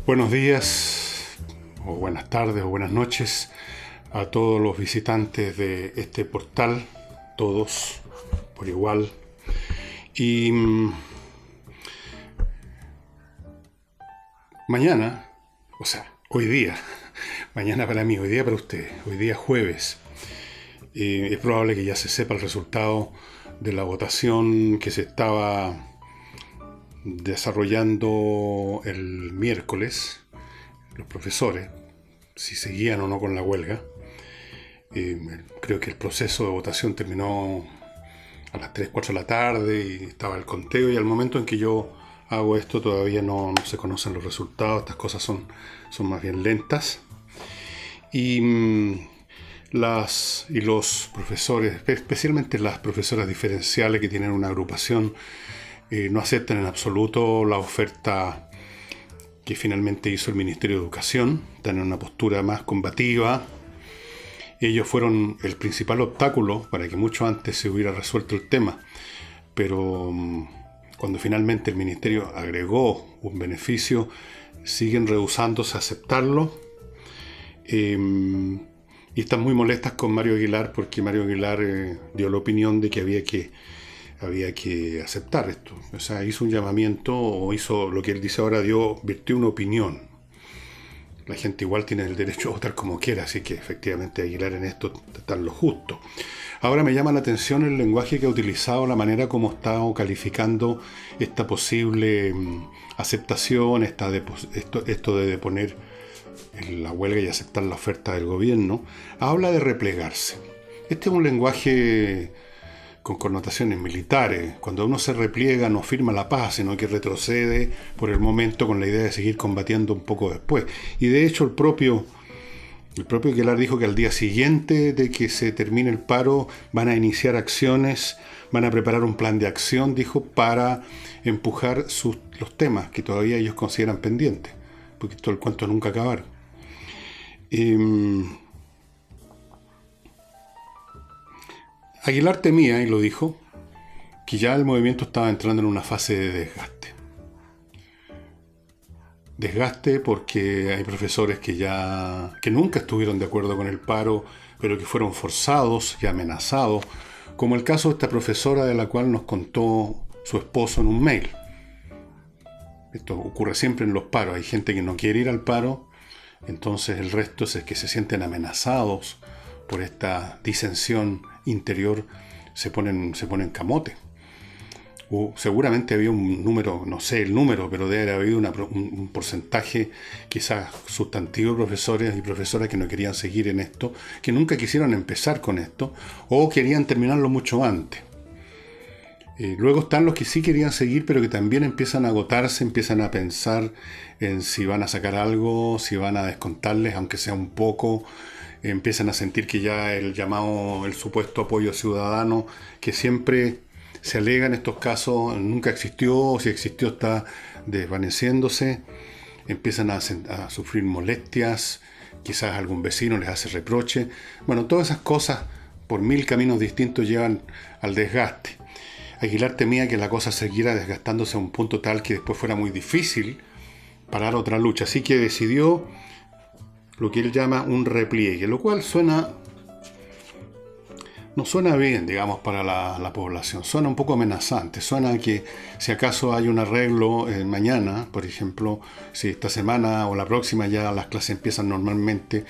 Buenos días, o buenas tardes, o buenas noches a todos los visitantes de este portal, todos por igual. Y mañana, o sea, hoy día, mañana para mí, hoy día para ustedes, hoy día jueves, es probable que ya se sepa el resultado de la votación que se estaba desarrollando el miércoles, los profesores, si seguían o no con la huelga. Creo que el proceso de votación terminó a las 3 4 de la tarde y estaba el conteo, y al momento en que yo hago esto todavía no se conocen los resultados. Estas cosas son más bien lentas. Y los profesores, especialmente las profesoras diferenciales que tienen una agrupación, no aceptan en absoluto la oferta que finalmente hizo el Ministerio de Educación. Están en una postura más combativa. Ellos fueron el principal obstáculo para que mucho antes se hubiera resuelto el tema, pero cuando finalmente el Ministerio agregó un beneficio, siguen rehusándose a aceptarlo. Y están muy molestas con Mario Aguilar, porque Mario Aguilar dio la opinión de que había que aceptar esto. O sea, hizo un llamamiento, o hizo lo que él dice ahora, vertió una opinión. La gente igual tiene el derecho a votar como quiera, así que efectivamente Aguilar en esto está en lo justo. Ahora me llama la atención el lenguaje que ha utilizado, la manera como está calificando esta posible aceptación, esto de deponer en la huelga y aceptar la oferta del gobierno. Habla de replegarse. Este es un lenguaje con connotaciones militares. Cuando uno se repliega no firma la paz, sino que retrocede por el momento con la idea de seguir combatiendo un poco después. Y de hecho el propio Aguilar dijo que al día siguiente de que se termine el paro van a iniciar acciones, van a preparar un plan de acción, dijo, para empujar los temas que todavía ellos consideran pendientes, porque todo el cuento nunca acabar. Aguilar temía, y lo dijo, que ya el movimiento estaba entrando en una fase de desgaste. Desgaste porque hay profesores que nunca estuvieron de acuerdo con el paro, pero que fueron forzados y amenazados, como el caso de esta profesora de la cual nos contó su esposo en un mail. Esto ocurre siempre en los paros. Hay gente que no quiere ir al paro, entonces el resto es que se sienten amenazados por esta disensión interior, se ponen camote. Seguramente había un número, no sé el número, pero debe haber habido un porcentaje quizás sustantivo de profesores y profesoras que no querían seguir en esto, que nunca quisieron empezar con esto, o querían terminarlo mucho antes. Luego están los que sí querían seguir, pero que también empiezan a agotarse, empiezan a pensar en si van a sacar algo, si van a descontarles, aunque sea un poco. Empiezan a sentir que ya el supuesto apoyo ciudadano, que siempre se alega en estos casos, nunca existió, o si existió está desvaneciéndose. Empiezan a sufrir molestias, quizás algún vecino les hace reproche. Bueno, todas esas cosas por mil caminos distintos llevan al desgaste. Aguilar temía que la cosa siguiera desgastándose a un punto tal que después fuera muy difícil parar otra lucha, así que decidió lo que él llama un repliegue, lo cual no suena bien, digamos, para la población. Suena un poco amenazante. Suena que si acaso hay un arreglo mañana, por ejemplo, si esta semana o la próxima ya las clases empiezan normalmente,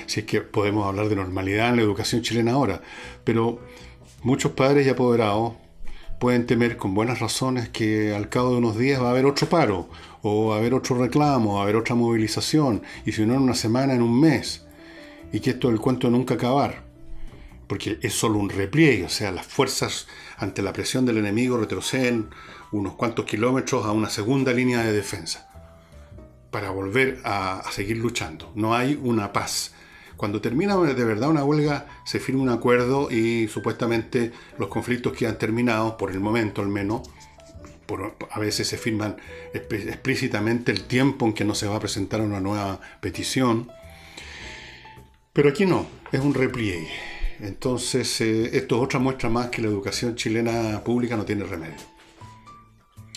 si es que podemos hablar de normalidad en la educación chilena ahora. Pero muchos padres y apoderados pueden temer con buenas razones que al cabo de unos días va a haber otro paro, o va a haber otro reclamo, va a haber otra movilización, y si no en una semana, en un mes, y que esto del cuento nunca acabar. Porque es solo un repliegue, o sea, las fuerzas ante la presión del enemigo retroceden unos cuantos kilómetros a una segunda línea de defensa para volver a seguir luchando. No hay una paz. Cuando termina de verdad una huelga, se firma un acuerdo y supuestamente los conflictos quedan terminados, por el momento al menos. A veces se firman explícitamente el tiempo en que no se va a presentar una nueva petición. Pero aquí no, es un repliegue. Entonces, esto es otra muestra más que la educación chilena pública no tiene remedio.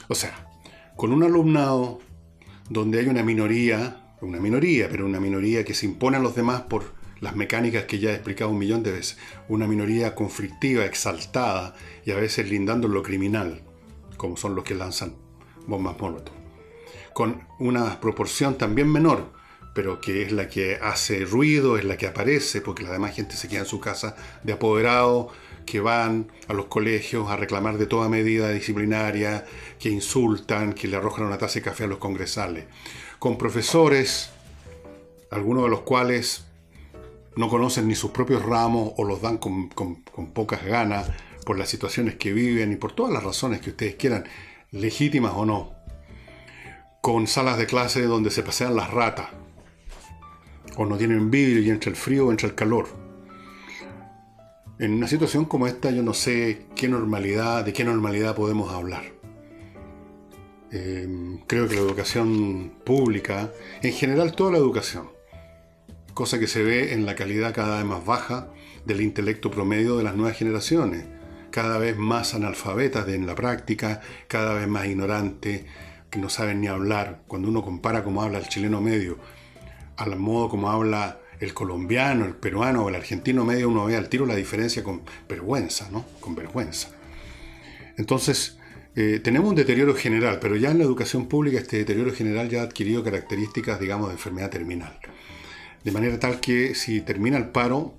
O sea, con un alumnado donde hay una minoría que se impone a los demás por las mecánicas que ya he explicado 1.000.000 de veces, una minoría conflictiva, exaltada y a veces lindando en lo criminal, como son los que lanzan bombas Molotov, con una proporción también menor, pero que es la que hace ruido, es la que aparece, porque la demás gente se queda en su casa de apoderado, que van a los colegios a reclamar de toda medida disciplinaria, que insultan, que le arrojan una taza de café a los congresales, con profesores, algunos de los cuales no conocen ni sus propios ramos o los dan con pocas ganas por las situaciones que viven y por todas las razones que ustedes quieran, legítimas o no, con salas de clase donde se pasean las ratas, o no tienen vidrio y entra el frío o entra el calor. En una situación como esta yo no sé de qué normalidad podemos hablar. Creo que la educación pública, en general toda la educación, cosa que se ve en la calidad cada vez más baja del intelecto promedio de las nuevas generaciones, cada vez más analfabetas en la práctica, cada vez más ignorantes, que no saben ni hablar. Cuando uno compara cómo habla el chileno medio al modo como habla el colombiano, el peruano o el argentino medio, uno ve al tiro la diferencia con vergüenza, ¿no? Con vergüenza. Entonces, tenemos un deterioro general, pero ya en la educación pública este deterioro general ya ha adquirido características, digamos, de enfermedad terminal. De manera tal que si termina el paro,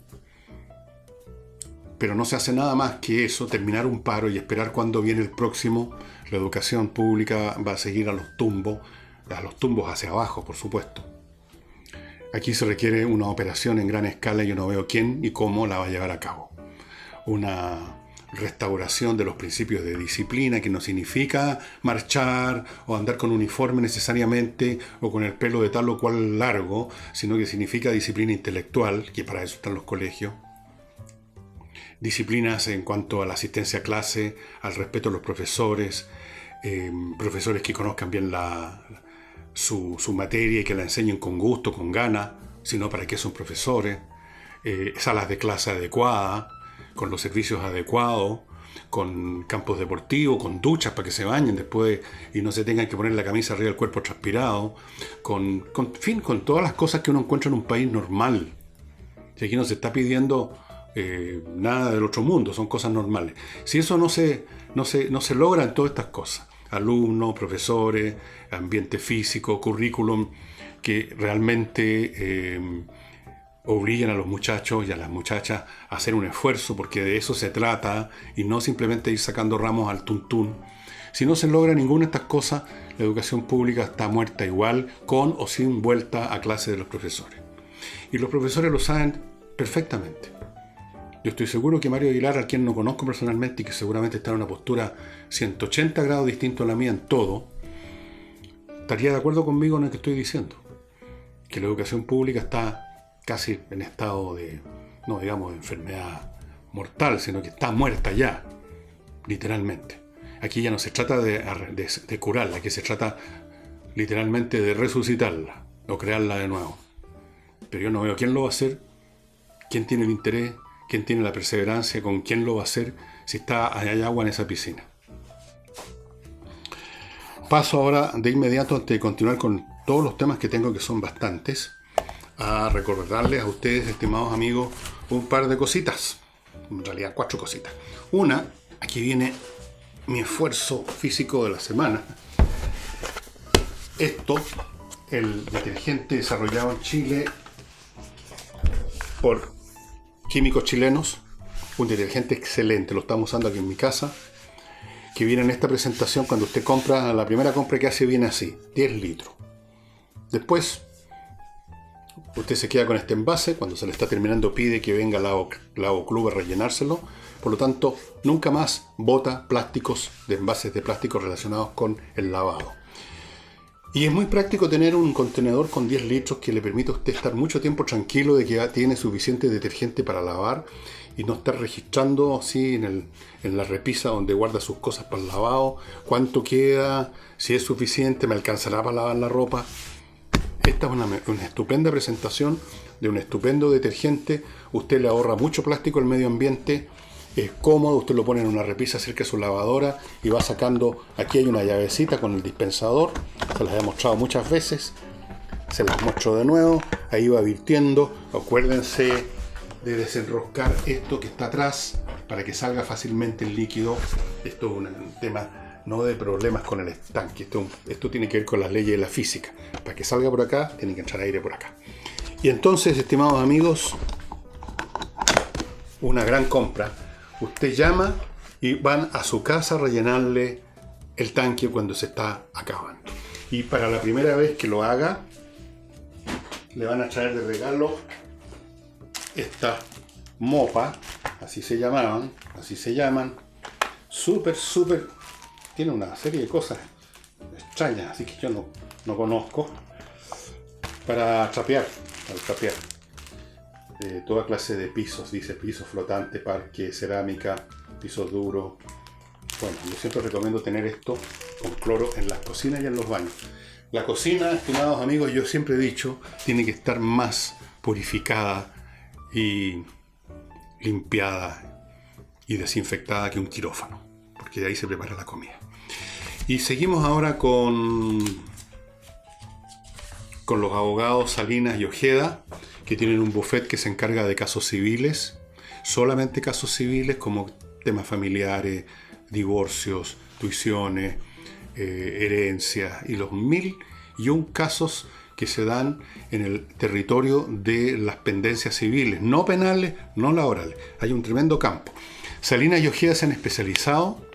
pero no se hace nada más que eso, terminar un paro y esperar cuándo viene el próximo, la educación pública va a seguir a los tumbos hacia abajo, por supuesto. Aquí se requiere una operación en gran escala y yo no veo quién y cómo la va a llevar a cabo. Una restauración de los principios de disciplina, que no significa marchar o andar con uniforme necesariamente o con el pelo de tal o cual largo, sino que significa disciplina intelectual, que para eso están los colegios. Disciplinas en cuanto a la asistencia a clase, al respeto a los profesores, profesores que conozcan bien su materia y que la enseñen con gusto, con ganas, sino para qué son profesores, salas de clase adecuadas, con los servicios adecuados, con campos deportivos, con duchas para que se bañen después y no se tengan que poner la camisa arriba del cuerpo transpirado, con todas las cosas que uno encuentra en un país normal. Si aquí no se está pidiendo nada del otro mundo, son cosas normales. Si eso no se logra en todas estas cosas, alumnos, profesores, ambiente físico, currículum, que realmente obliguen a los muchachos y a las muchachas a hacer un esfuerzo, porque de eso se trata, y no simplemente ir sacando ramos al tuntún. Si no se logra ninguna de estas cosas, la educación pública está muerta igual, con o sin vuelta a clase de los profesores. Y los profesores lo saben perfectamente. Yo estoy seguro que Mario Aguilar, a quien no conozco personalmente y que seguramente está en una postura 180 grados distinto a la mía en todo, estaría de acuerdo conmigo en lo que estoy diciendo. Que la educación pública está casi en estado de, no digamos de enfermedad mortal, sino que está muerta ya, literalmente. Aquí ya no se trata de curarla, aquí se trata literalmente de resucitarla o crearla de nuevo. Pero yo no veo quién lo va a hacer, quién tiene el interés, quién tiene la perseverancia, con quién lo va a hacer, si hay agua en esa piscina. Paso ahora de inmediato, antes de continuar con todos los temas que tengo, que son bastantes, a recordarles a ustedes, estimados amigos, un par de cositas. En realidad 4 cositas. Una, aquí viene mi esfuerzo físico de la semana. Esto, el detergente desarrollado en Chile por químicos chilenos, un detergente excelente, lo estamos usando aquí en mi casa, que viene en esta presentación. Cuando usted compra, la primera compra que hace viene así, 10 litros. Después, usted se queda con este envase, cuando se le está terminando pide que venga Lavo Club a rellenárselo, por lo tanto, nunca más bota plásticos de envases de plástico relacionados con el lavado. Y es muy práctico tener un contenedor con 10 litros que le permite a usted estar mucho tiempo tranquilo de que ya tiene suficiente detergente para lavar y no estar registrando así en la repisa donde guarda sus cosas para el lavado, cuánto queda, si es suficiente, me alcanzará para lavar la ropa. Esta es una estupenda presentación de un estupendo detergente. Usted le ahorra mucho plástico al medio ambiente es cómodo, usted lo pone en una repisa cerca de su lavadora y va sacando, aquí hay una llavecita con el dispensador, se las he mostrado muchas veces, se las muestro de nuevo, ahí va virtiendo, acuérdense de desenroscar esto que está atrás para que salga fácilmente el líquido. Esto es un tema no de problemas con el estanque, esto tiene que ver con las leyes de la física, para que salga por acá tiene que entrar aire por acá. Y entonces, estimados amigos, una gran compra. Usted llama y van a su casa a rellenarle el tanque cuando se está acabando. Y para la primera vez que lo haga, le van a traer de regalo esta mopa, así se llaman, súper, tiene una serie de cosas extrañas, así que yo no conozco, para trapear. Toda clase de pisos, dice piso flotante, parque, cerámica, pisos duros. Bueno, yo siempre recomiendo tener esto con cloro en las cocinas y en los baños. La cocina, estimados amigos, yo siempre he dicho, tiene que estar más purificada y limpiada y desinfectada que un quirófano, porque de ahí se prepara la comida. Y seguimos ahora con los abogados Salinas y Ojeda, que tienen un bufet que se encarga de casos civiles, solamente casos civiles como temas familiares, divorcios, tuiciones, herencias y los 1001 casos que se dan en el territorio de las pendencias civiles, no penales, no laborales. Hay un tremendo campo. Salinas y Ojeda se han especializado,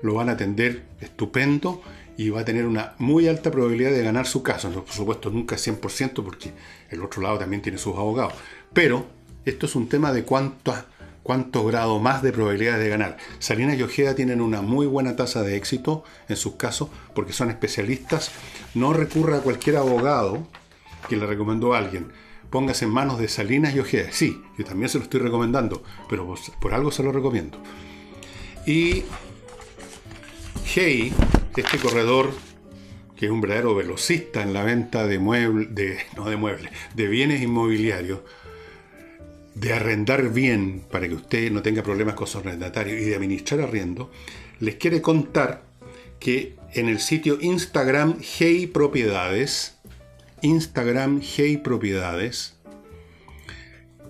lo van a atender estupendo y va a tener una muy alta probabilidad de ganar su caso. Por supuesto, nunca es 100% porque el otro lado también tiene sus abogados. Pero esto es un tema de cuántos grados más de probabilidades de ganar. Salinas y Ojeda tienen una muy buena tasa de éxito en sus casos porque son especialistas. No recurra a cualquier abogado que le recomendó a alguien. Póngase en manos de Salinas y Ojeda. Sí, yo también se lo estoy recomendando, pero por algo se lo recomiendo. Y Hey, este corredor, que es un verdadero velocista en la venta de de bienes inmobiliarios, de arrendar bien para que usted no tenga problemas con su arrendatario y de administrar arriendo, les quiere contar que en el sitio Instagram Hey Propiedades,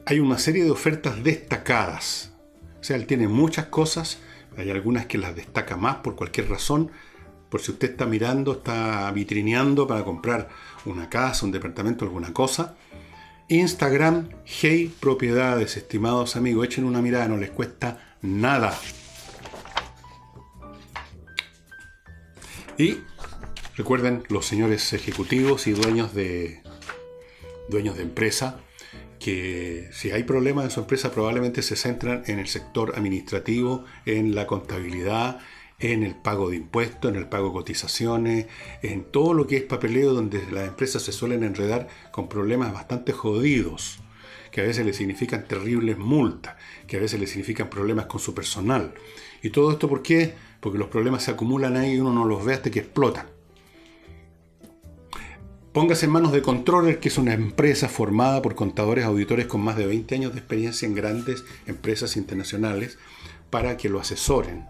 hay una serie de ofertas destacadas. O sea, él tiene muchas cosas. Hay algunas que las destaca más por cualquier razón. Por si usted está mirando, está vitrineando para comprar una casa, un departamento, alguna cosa. Instagram, Hey Propiedades, estimados amigos. Echen una mirada, no les cuesta nada. Y recuerden, los señores ejecutivos y dueños de empresa, que si hay problemas en su empresa probablemente se centran en el sector administrativo, en la contabilidad, en el pago de impuestos, en el pago de cotizaciones, en todo lo que es papeleo, donde las empresas se suelen enredar con problemas bastante jodidos, que a veces les significan terribles multas, que a veces les significan problemas con su personal. ¿Y todo esto por qué? Porque los problemas se acumulan ahí y uno no los ve hasta que explotan. Póngase en manos de Controller, que es una empresa formada por contadores auditores con más de 20 años de experiencia en grandes empresas internacionales para que lo asesoren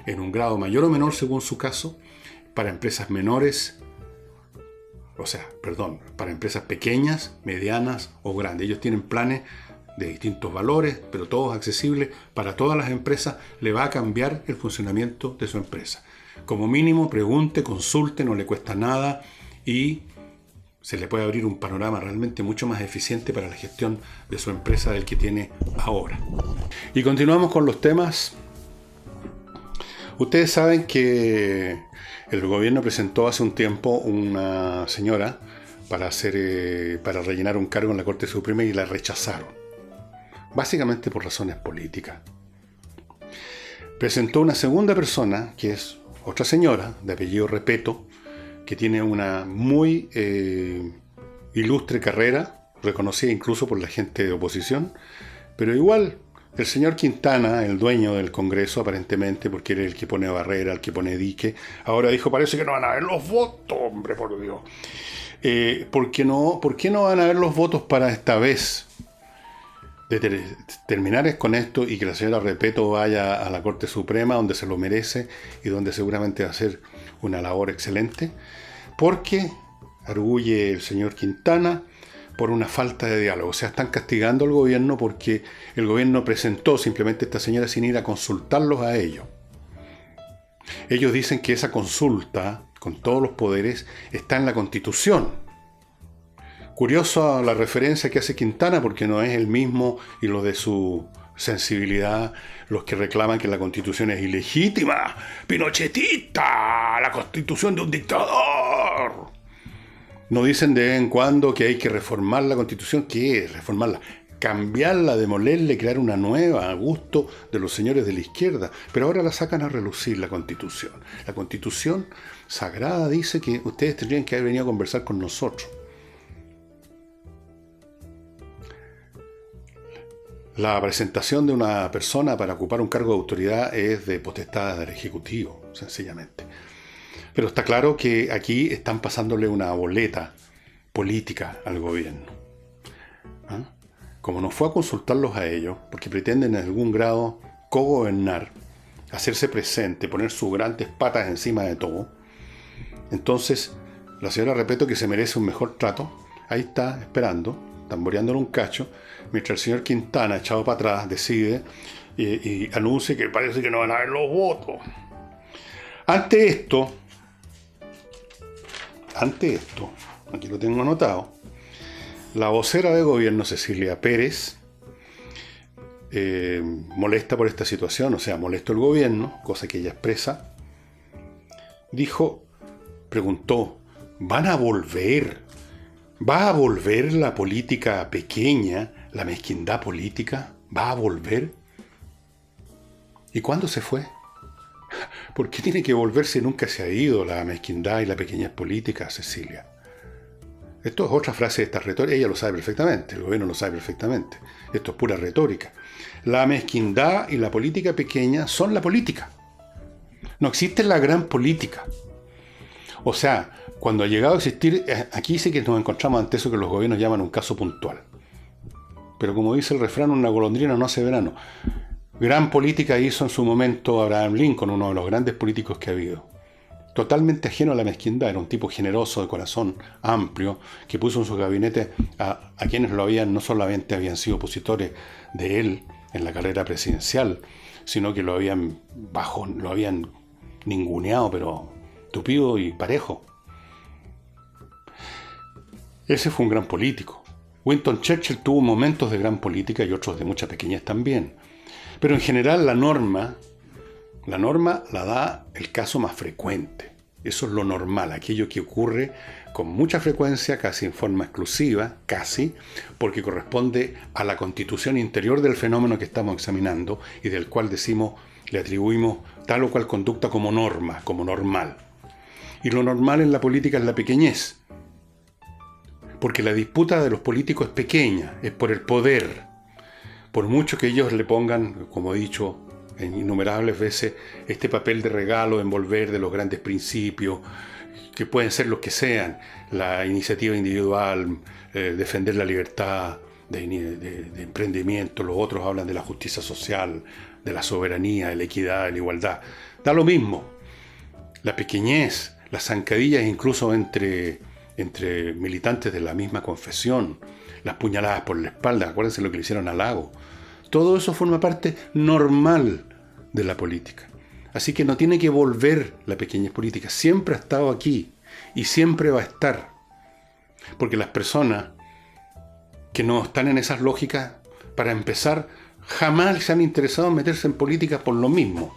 en un grado mayor o menor según su caso, para empresas menores, para empresas pequeñas, medianas o grandes. Ellos tienen planes de distintos valores, pero todos accesibles para todas las empresas. Le va a cambiar el funcionamiento de su empresa. Como mínimo, pregunte, consulte, no le cuesta nada y se le puede abrir un panorama realmente mucho más eficiente para la gestión de su empresa del que tiene ahora. Y continuamos con los temas. Ustedes saben que el gobierno presentó hace un tiempo una señora para rellenar un cargo en la Corte Suprema y la rechazaron, básicamente por razones políticas. Presentó una segunda persona, que es otra señora de apellido Repeto, que tiene una muy ilustre carrera, reconocida incluso por la gente de oposición, pero igual el señor Quintana, el dueño del Congreso aparentemente, porque él es el que pone barrera, el que pone dique, ahora dijo, parece que no van a haber los votos, hombre, por Dios. ¿Por qué no van a haber los votos para esta vez? terminar con esto y que la señora Repeto vaya a la Corte Suprema, donde se lo merece y donde seguramente va a hacer una labor excelente, porque arguye el señor Quintana por una falta de diálogo. O sea, están castigando al gobierno porque el gobierno presentó simplemente a esta señora sin ir a consultarlos a ellos. Ellos dicen que esa consulta, con todos los poderes, está en la Constitución. Curiosa la referencia que hace Quintana, porque no es el mismo y los de su sensibilidad los que reclaman que la Constitución es ilegítima, pinochetista, la Constitución de un dictador. No dicen de vez en cuando que hay que reformar la Constitución. ¿Qué es reformarla? Cambiarla, demolerla, crear una nueva a gusto de los señores de la izquierda. Pero ahora la sacan a relucir la Constitución. La Constitución sagrada dice que ustedes tendrían que haber venido a conversar con nosotros. La presentación de una persona para ocupar un cargo de autoridad es de potestad del Ejecutivo, sencillamente. Pero está claro que aquí están pasándole una boleta política al gobierno. ¿Ah? Como no fue a consultarlos a ellos, porque pretenden en algún grado cogobernar, hacerse presente, poner sus grandes patas encima de todo, entonces la señora Repeto, que se merece un mejor trato, ahí está esperando, tamboreándole un cacho, mientras el señor Quintana, echado para atrás, decide y anuncia que parece que no van a haber los votos. Ante esto, aquí lo tengo anotado, la vocera de gobierno, Cecilia Pérez, molesta por esta situación, o sea, molesta el gobierno, cosa que ella expresa, preguntó, ¿van a volver? ¿Va a volver la política pequeña, la mezquindad política? ¿Va a volver? ¿Y cuándo se fue? ¿Por qué tiene que volver si nunca se ha ido la mezquindad y la pequeñez política, Cecilia? Esto es otra frase de esta retórica, ella lo sabe perfectamente, el gobierno lo sabe perfectamente. Esto es pura retórica. La mezquindad y la política pequeña son la política. No existe la gran política. O sea, cuando ha llegado a existir, aquí sí que nos encontramos ante eso que los gobiernos llaman un caso puntual. Pero como dice el refrán, una golondrina no hace verano. Gran política hizo en su momento Abraham Lincoln, uno de los grandes políticos que ha habido. Totalmente ajeno a la mezquindad, era un tipo generoso, de corazón amplio, que puso en su gabinete a quienes no solamente habían sido opositores de él en la carrera presidencial, sino que lo habían ninguneado, pero tupido y parejo. Ese fue un gran político. Winston Churchill tuvo momentos de gran política y otros de mucha pequeñez también. Pero en general la norma la da el caso más frecuente. Eso es lo normal, aquello que ocurre con mucha frecuencia, casi en forma exclusiva, porque corresponde a la constitución interior del fenómeno que estamos examinando y del cual le atribuimos tal o cual conducta como norma, como normal. Y lo normal en la política es la pequeñez. Porque la disputa de los políticos es pequeña, es por el poder. Por mucho que ellos le pongan, como he dicho en innumerables veces, este papel de regalo, envolver de los grandes principios, que pueden ser los que sean, la iniciativa individual, defender la libertad de emprendimiento, los otros hablan de la justicia social, de la soberanía, de la equidad, de la igualdad. Da lo mismo. La pequeñez, las zancadillas incluso entre militantes de la misma confesión, las puñaladas por la espalda, acuérdense lo que le hicieron a Lago. Todo eso forma parte normal de la política. Así que no tiene que volver la pequeñez política. Siempre ha estado aquí y siempre va a estar. Porque las personas que no están en esas lógicas, para empezar, jamás se han interesado en meterse en política por lo mismo.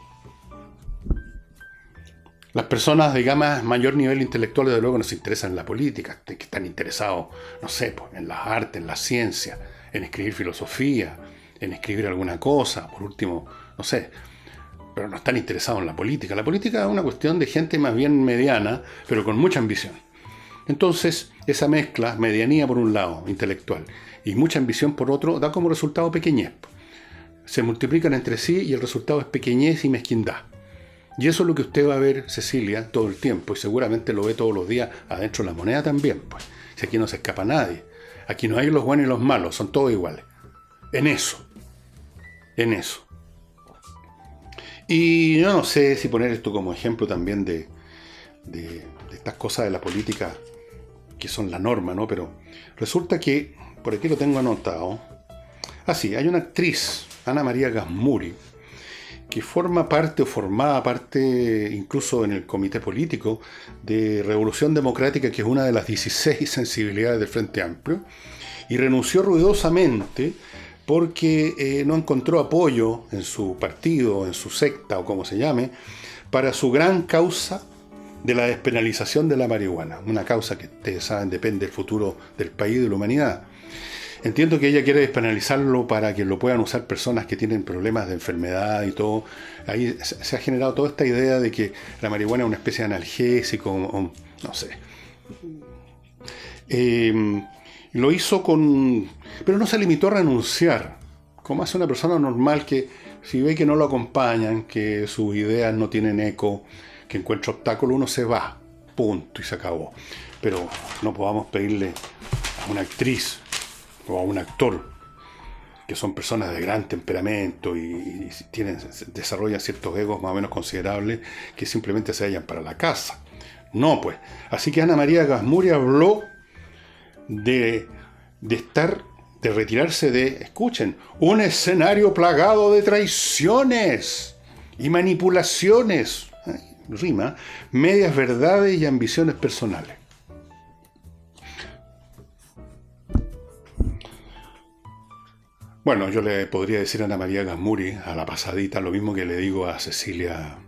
Las personas, digamos, mayor nivel intelectual, desde luego, no se interesan en la política, que están interesados, no sé, pues, en las artes, en la ciencia, en escribir filosofía, en escribir alguna cosa, por último, no sé, pero no están interesados en la política. La política es una cuestión de gente más bien mediana, pero con mucha ambición. Entonces, esa mezcla, medianía por un lado, intelectual, y mucha ambición por otro, da como resultado pequeñez. Se multiplican entre sí y el resultado es pequeñez y mezquindad. Y eso es lo que usted va a ver, Cecilia, todo el tiempo, y seguramente lo ve todos los días adentro de la moneda también, pues. Si aquí no se escapa nadie. Aquí no hay los buenos y los malos, son todos iguales. en eso, en eso. Y yo no sé si poner esto como ejemplo también de estas cosas de la política que son la norma, ¿no? Pero resulta que, por aquí lo tengo anotado, sí, hay una actriz, Ana María Gasmuri, que forma parte o formaba parte incluso en el comité político de Revolución Democrática, que es una de las 16 sensibilidades del Frente Amplio, y renunció ruidosamente porque no encontró apoyo en su partido, en su secta o como se llame, para su gran causa de la despenalización de la marihuana, una causa que ustedes saben depende del futuro del país y de la humanidad. Entiendo que ella quiere despenalizarlo para que lo puedan usar personas que tienen problemas de enfermedad y todo. Ahí se ha generado toda esta idea de que la marihuana es una especie de analgésico, no sé. Lo hizo pero no se limitó a renunciar, como hace una persona normal que si ve que no lo acompañan, que sus ideas no tienen eco, que encuentra obstáculo, uno se va, punto, y se acabó. Pero no podamos pedirle a una actriz o a un actor, que son personas de gran temperamento y desarrollan ciertos egos más o menos considerables, que simplemente se vayan para la casa. No, pues. Así que Ana María Gasmuri habló de retirarse escuchen, un escenario plagado de traiciones y manipulaciones, rima, medias verdades y ambiciones personales. Bueno, yo le podría decir a Ana María Gasmuri, a la pasadita, lo mismo que le digo a Cecilia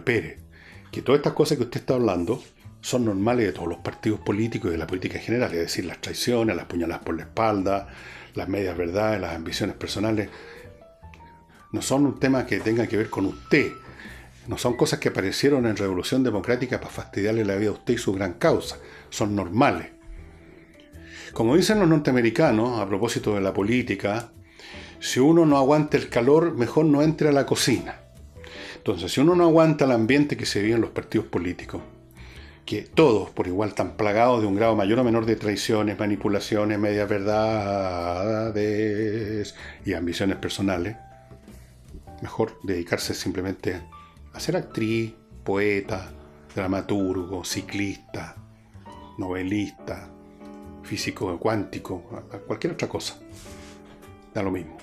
Pérez, que todas estas cosas que usted está hablando son normales de todos los partidos políticos y de la política en general, es decir, las traiciones, las puñaladas por la espalda, las medias verdades, las ambiciones personales. No son un tema que tenga que ver con usted, no son cosas que aparecieron en Revolución Democrática para fastidiarle la vida a usted y su gran causa, son normales. Como dicen los norteamericanos, a propósito de la política, si uno no aguanta el calor, mejor no entre a la cocina. Entonces, si uno no aguanta el ambiente que se vive en los partidos políticos, que todos por igual están plagados de un grado mayor o menor de traiciones, manipulaciones, medias verdades y ambiciones personales, mejor dedicarse simplemente a ser actriz, poeta, dramaturgo, ciclista, novelista, físico cuántico, a cualquier otra cosa. Da lo mismo.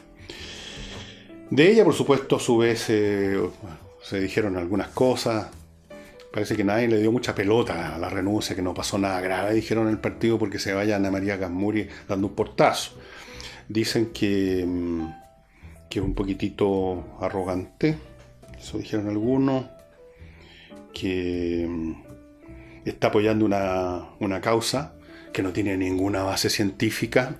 De ella, por supuesto, a su vez se dijeron algunas cosas. Parece que nadie le dio mucha pelota a la renuncia, que no pasó nada grave, dijeron en el partido, porque se vaya Ana María Gasmuri dando un portazo. Dicen que es un poquitito arrogante, eso dijeron algunos, que está apoyando una causa que no tiene ninguna base científica,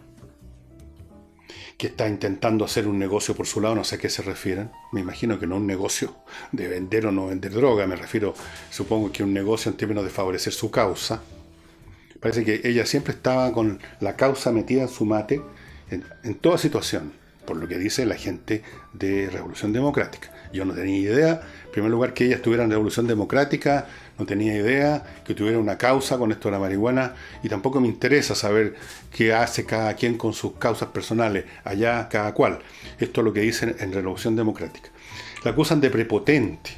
que está intentando hacer un negocio por su lado, no sé a qué se refieren. Me imagino que no un negocio de vender o no vender droga, me refiero, supongo que un negocio en términos de favorecer su causa. Parece que ella siempre estaba con la causa metida en su mate, en toda situación, por lo que dice la gente de Revolución Democrática. Yo no tenía idea, en primer lugar, que ella estuviera en Revolución Democrática, no tenía idea que tuviera una causa con esto de la marihuana, y tampoco me interesa saber qué hace cada quien con sus causas personales, allá cada cual. Esto es lo que dicen en Revolución Democrática. La acusan de prepotente,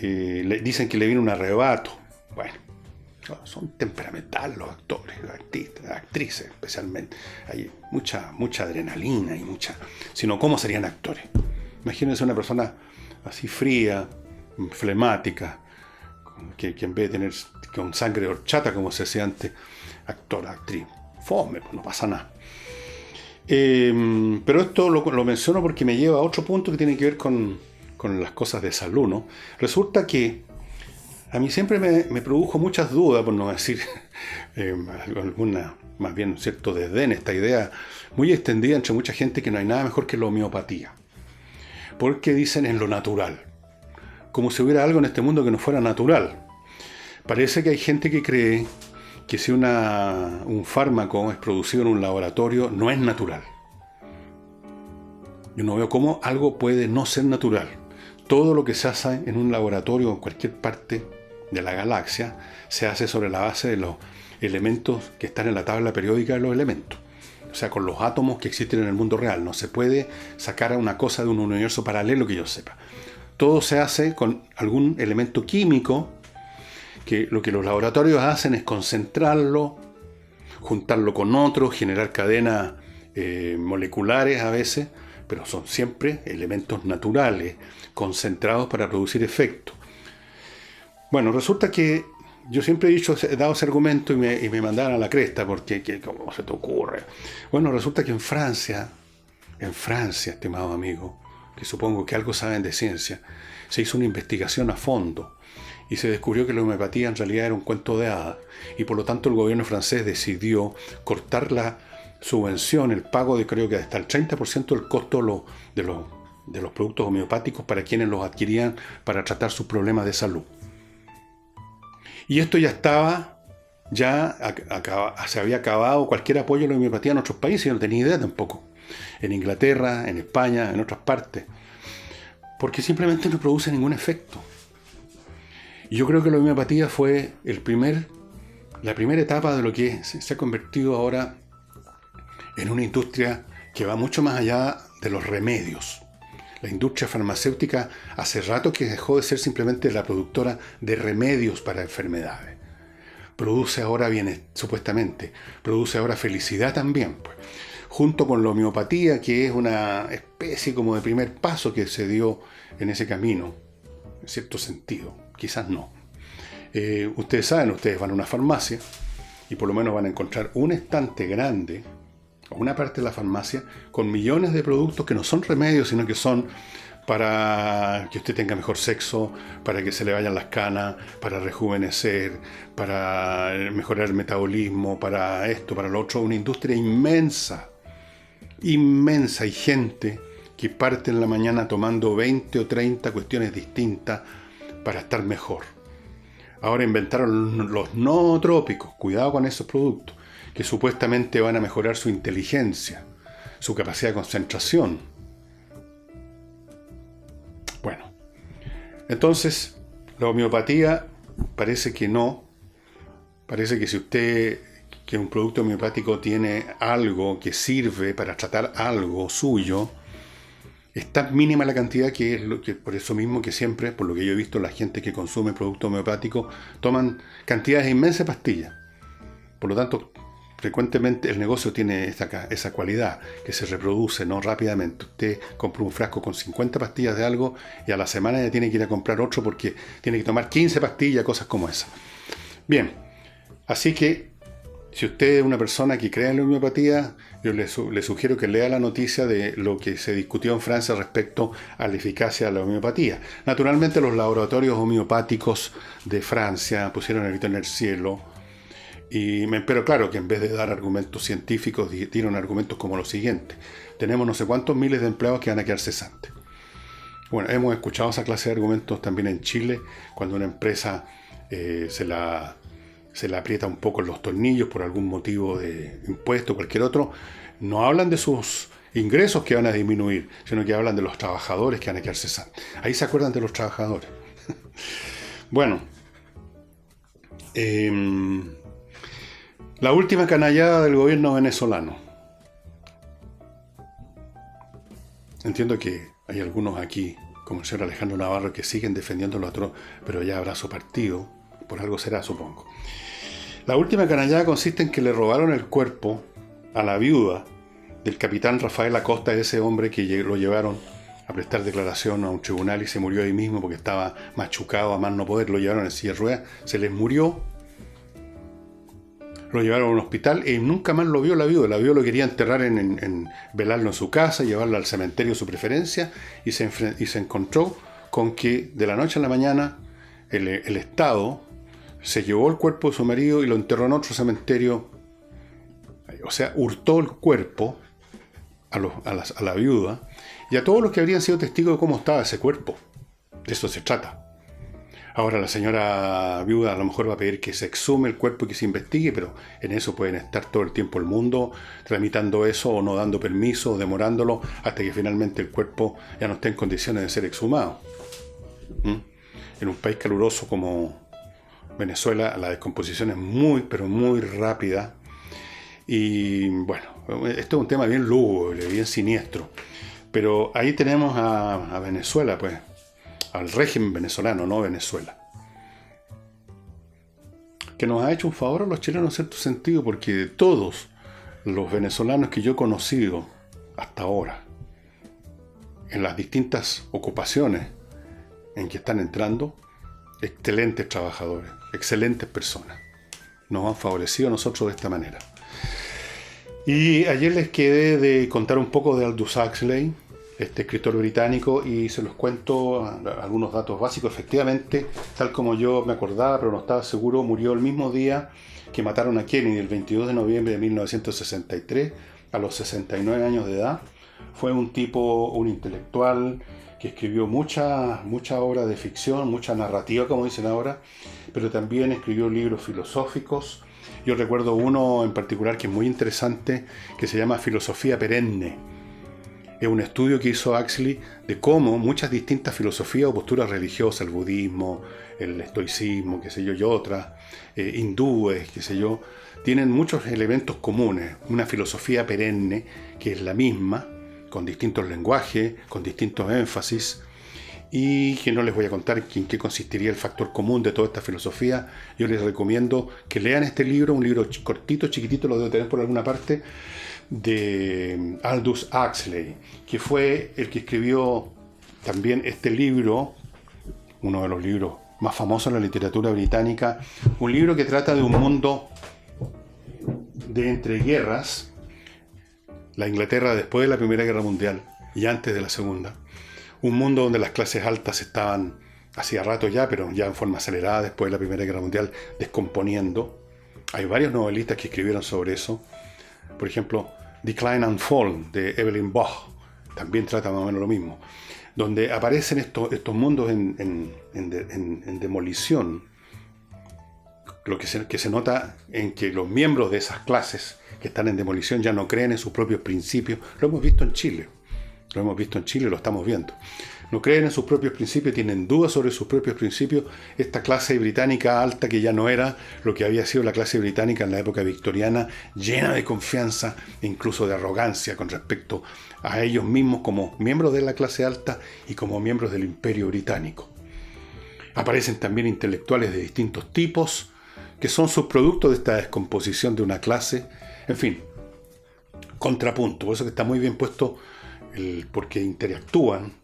le dicen que le viene un arrebato. Bueno, son temperamentales los actores, los artistas, las actrices especialmente. Hay mucha adrenalina y sino ¿cómo serían actores? Imagínense una persona así fría, flemática, que en vez de tener con sangre de horchata, como se decía antes, actor, actriz, fome, pues no pasa nada. Pero esto lo menciono porque me lleva a otro punto que tiene que ver con las cosas de salud, ¿no? Resulta que a mí siempre me produjo muchas dudas, por no decir alguna, más bien cierto desdén, esta idea muy extendida entre mucha gente que no hay nada mejor que la homeopatía. Porque dicen en lo natural, como si hubiera algo en este mundo que no fuera natural. Parece que hay gente que cree que si un fármaco es producido en un laboratorio, no es natural. Yo no veo cómo algo puede no ser natural. Todo lo que se hace en un laboratorio en cualquier parte de la galaxia se hace sobre la base de los elementos que están en la tabla periódica de los elementos. o sea, con los átomos que existen en el mundo real. No se puede sacar a una cosa de un universo paralelo que yo sepa. Todo se hace con algún elemento químico, que lo que los laboratorios hacen es concentrarlo, juntarlo con otro, generar cadenas moleculares a veces, pero son siempre elementos naturales, concentrados para producir efectos. Bueno, resulta que yo siempre he dado ese argumento y me mandaban a la cresta, porque ¿cómo se te ocurre? Bueno, resulta que en Francia, estimado amigo, que supongo que algo saben de ciencia, se hizo una investigación a fondo y se descubrió que la homeopatía en realidad era un cuento de hadas, y por lo tanto el gobierno francés decidió cortar la subvención, el pago de creo que hasta el 30% del costo de los productos homeopáticos para quienes los adquirían para tratar sus problemas de salud. Y esto ya estaba, se había acabado cualquier apoyo a la homeopatía en otros países, yo no tenía idea tampoco. En Inglaterra, en España, en otras partes. Porque simplemente no produce ningún efecto. Y yo creo que la homeopatía fue la primera etapa de lo que se ha convertido ahora en una industria que va mucho más allá de los remedios. La industria farmacéutica hace rato que dejó de ser simplemente la productora de remedios para enfermedades. Produce ahora supuestamente, produce ahora felicidad también, pues. Junto con la homeopatía, que es una especie como de primer paso que se dio en ese camino, en cierto sentido, quizás no. Ustedes saben, ustedes van a una farmacia y por lo menos van a encontrar un estante grande, o una parte de la farmacia, con millones de productos que no son remedios, sino que son para que usted tenga mejor sexo, para que se le vayan las canas, para rejuvenecer, para mejorar el metabolismo, para esto, para lo otro. Una industria inmensa. Hay gente que parte en la mañana tomando 20 o 30 cuestiones distintas para estar mejor. Ahora inventaron los nootrópicos, cuidado con esos productos, que supuestamente van a mejorar su inteligencia, su capacidad de concentración. Bueno, entonces la homeopatía parece que no, parece que si que un producto homeopático tiene algo que sirve para tratar algo suyo, es tan mínima la cantidad que es por eso mismo que siempre, por lo que yo he visto, la gente que consume productos homeopáticos toman cantidades inmensas de pastillas. Por lo tanto, frecuentemente el negocio tiene esa cualidad, que se reproduce no rápidamente. Usted compra un frasco con 50 pastillas de algo y a la semana ya tiene que ir a comprar otro porque tiene que tomar 15 pastillas, cosas como esas. Bien, así que si usted es una persona que cree en la homeopatía, yo le sugiero que lea la noticia de lo que se discutió en Francia respecto a la eficacia de la homeopatía. Naturalmente los laboratorios homeopáticos de Francia pusieron el grito en el cielo, pero claro que en vez de dar argumentos científicos, dieron argumentos como los siguientes. Tenemos no sé cuántos miles de empleados que van a quedar cesantes. Bueno, hemos escuchado esa clase de argumentos también en Chile, cuando una empresa se la aprieta un poco en los tornillos por algún motivo de impuesto o cualquier otro. No hablan de sus ingresos que van a disminuir, sino que hablan de los trabajadores que van a quedar cesantes. Ahí se acuerdan de los trabajadores. Bueno, la última canallada del gobierno venezolano. Entiendo que hay algunos aquí, como el señor Alejandro Navarro, que siguen defendiendo lo otro, pero ya habrá su partido, por algo será, supongo. La última canallada consiste en que le robaron el cuerpo a la viuda del capitán Rafael Acosta, ese hombre que lo llevaron a prestar declaración a un tribunal y se murió ahí mismo porque estaba machucado a más no poder. Lo llevaron en silla de ruedas, se les murió, lo llevaron a un hospital y nunca más lo vio la viuda. La viuda lo quería enterrar, velarlo en su casa, llevarlo al cementerio de su preferencia, y se encontró con que de la noche a la mañana el Estado se llevó el cuerpo de su marido y lo enterró en otro cementerio. O sea, hurtó el cuerpo a la viuda y a todos los que habrían sido testigos de cómo estaba ese cuerpo. De eso se trata. Ahora la señora viuda a lo mejor va a pedir que se exhume el cuerpo y que se investigue, pero en eso pueden estar todo el tiempo el mundo tramitando eso o no dando permiso o demorándolo hasta que finalmente el cuerpo ya no esté en condiciones de ser exhumado. En un país caluroso como Venezuela, la descomposición es muy, pero muy rápida. Y bueno, esto es un tema bien lúgubre, bien siniestro. Pero ahí tenemos a Venezuela, pues, al régimen venezolano, no Venezuela, que nos ha hecho un favor a los chilenos en cierto sentido, porque todos los venezolanos que yo he conocido hasta ahora, en las distintas ocupaciones en que están entrando, excelentes trabajadores, excelentes personas. Nos han favorecido a nosotros de esta manera. Y ayer les quedé de contar un poco de Aldous Huxley, este escritor británico, y se los cuento algunos datos básicos. Efectivamente, tal como yo me acordaba, pero no estaba seguro, murió el mismo día que mataron a Kennedy, el 22 de noviembre de 1963, a los 69 años de edad. Fue un tipo, un intelectual, que escribió mucha obra de ficción, mucha narrativa, como dicen ahora, pero también escribió libros filosóficos. Yo recuerdo uno en particular que es muy interesante, que se llama Filosofía Perenne. Es un estudio que hizo Huxley de cómo muchas distintas filosofías o posturas religiosas, el budismo, el estoicismo, qué sé yo, y otras, hindúes, qué sé yo, tienen muchos elementos comunes. Una filosofía perenne que es la misma, con distintos lenguajes, con distintos énfasis, y que no les voy a contar en qué consistiría el factor común de toda esta filosofía. Yo les recomiendo que lean este libro, un libro cortito, chiquitito, lo debo tener por alguna parte, de Aldous Huxley, que fue el que escribió también este libro, uno de los libros más famosos en la literatura británica, un libro que trata de un mundo de entreguerras, la Inglaterra después de la Primera Guerra Mundial y antes de la Segunda, un mundo donde las clases altas estaban hacía rato ya, pero ya en forma acelerada después de la Primera Guerra Mundial, descomponiendo. Hay varios novelistas que escribieron sobre eso. Por ejemplo, Decline and Fall, de Evelyn Waugh, también trata más o menos lo mismo, donde aparecen estos mundos en demolición, lo que se nota en que los miembros de esas clases que están en demolición ya no creen en sus propios principios. Lo hemos visto en Chile, lo estamos viendo. No creen en sus propios principios, tienen dudas sobre sus propios principios. Esta clase británica alta, que ya no era lo que había sido la clase británica en la época victoriana, llena de confianza e incluso de arrogancia con respecto a ellos mismos como miembros de la clase alta y como miembros del Imperio Británico. Aparecen también intelectuales de distintos tipos, que son subproductos de esta descomposición de una clase. En fin, contrapunto. Por eso que está muy bien puesto, porque interactúan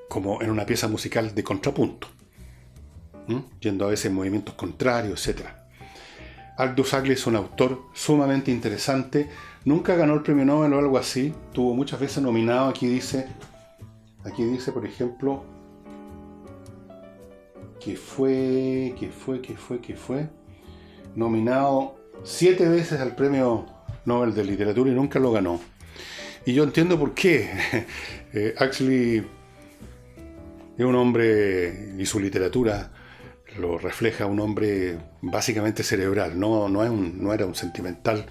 como en una pieza musical de contrapunto, yendo a veces en movimientos contrarios, etc. Aldous Huxley es un autor sumamente interesante. Nunca ganó el premio Nobel o algo así. Tuvo muchas veces nominado. Aquí dice, por ejemplo, que fue nominado 7 veces al premio Nobel de Literatura y nunca lo ganó. Y yo entiendo por qué. Huxley es un hombre, y su literatura lo refleja, un hombre básicamente cerebral, no era un sentimental.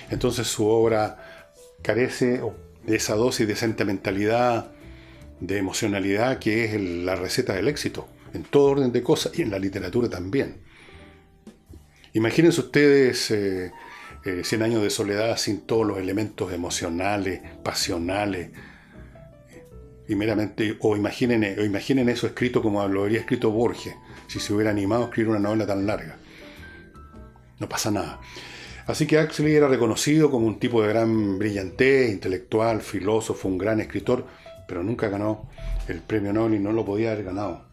Entonces su obra carece de esa dosis de sentimentalidad, de emocionalidad, que es la receta del éxito, en todo orden de cosas, y en la literatura también. Imagínense ustedes 100 años de soledad sin todos los elementos emocionales, pasionales, y meramente, o imaginen eso escrito como lo habría escrito Borges, si se hubiera animado a escribir una novela tan larga. No pasa nada. Así que Huxley era reconocido como un tipo de gran brillantez, intelectual, filósofo, un gran escritor, pero nunca ganó el premio Nobel y no lo podía haber ganado.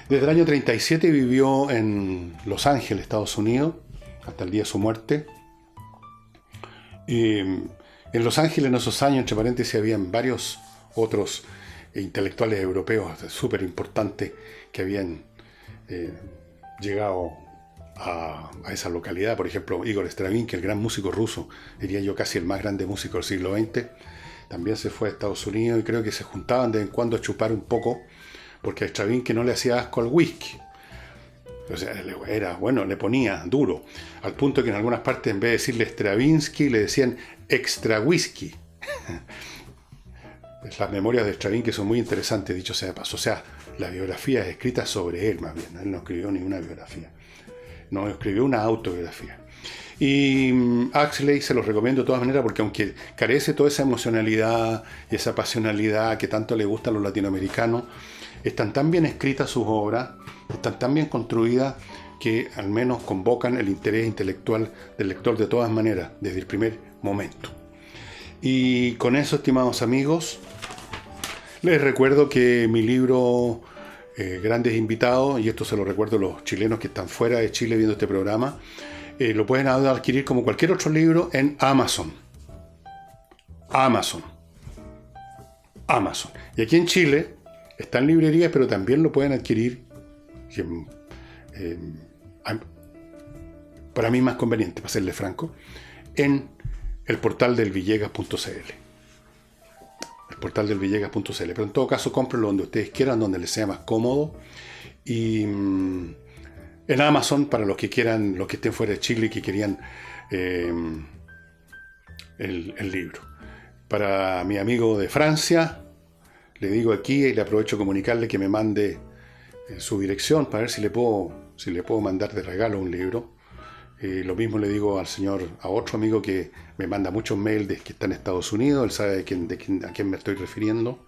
Desde el año 37 vivió en Los Ángeles, Estados Unidos, hasta el día de su muerte. Y en Los Ángeles, en esos años, entre paréntesis, habían varios otros intelectuales europeos súper importantes que habían llegado a esa localidad. Por ejemplo, Igor Stravinsky, el gran músico ruso, diría yo casi el más grande músico del siglo XX, también se fue a Estados Unidos, y creo que se juntaban de vez en cuando a chupar un poco, porque a Stravinsky no le hacía asco al whisky. O sea, le ponía duro, al punto que en algunas partes, en vez de decirle Stravinsky, le decían extra whisky. Las memorias de Stravinsky son muy interesantes, dicho sea de paso. O sea, la biografía es escrita sobre él, más bien. Él no escribió ninguna biografía. No escribió una autobiografía. Y Huxley se los recomiendo de todas maneras porque aunque carece toda esa emocionalidad y esa pasionalidad que tanto le gusta a los latinoamericanos, están tan bien escritas sus obras, están tan bien construidas que al menos convocan el interés intelectual del lector de todas maneras, desde el primer momento. Y con eso, estimados amigos, les recuerdo que mi libro Grandes Invitados, y esto se lo recuerdo a los chilenos que están fuera de Chile viendo este programa, lo pueden adquirir como cualquier otro libro en Amazon. Amazon. Y aquí en Chile está en librerías, pero también lo pueden adquirir, para mí más conveniente, para serle franco, en el portal del Villegas.cl. El portal del Villegas.cl. Pero en todo caso, cómprenlo donde ustedes quieran, donde les sea más cómodo. Y en Amazon, para los que quieran, los que estén fuera de Chile y que querían el libro. Para mi amigo de Francia, le digo aquí y le aprovecho a comunicarle que me mande su dirección para ver si le puedo mandar de regalo un libro. Lo mismo le digo a otro amigo que me manda muchos mails que está en Estados Unidos, él sabe a quién me estoy refiriendo.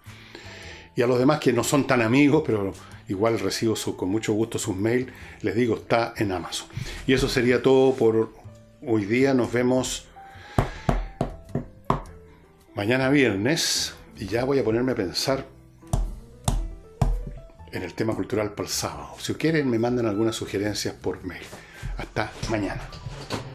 Y a los demás que no son tan amigos, pero igual recibo con mucho gusto sus mails, les digo, está en Amazon. Y eso sería todo por hoy día. Nos vemos mañana viernes y ya voy a ponerme a pensar en el tema cultural para el sábado. Si quieren, me mandan algunas sugerencias por mail. Hasta mañana.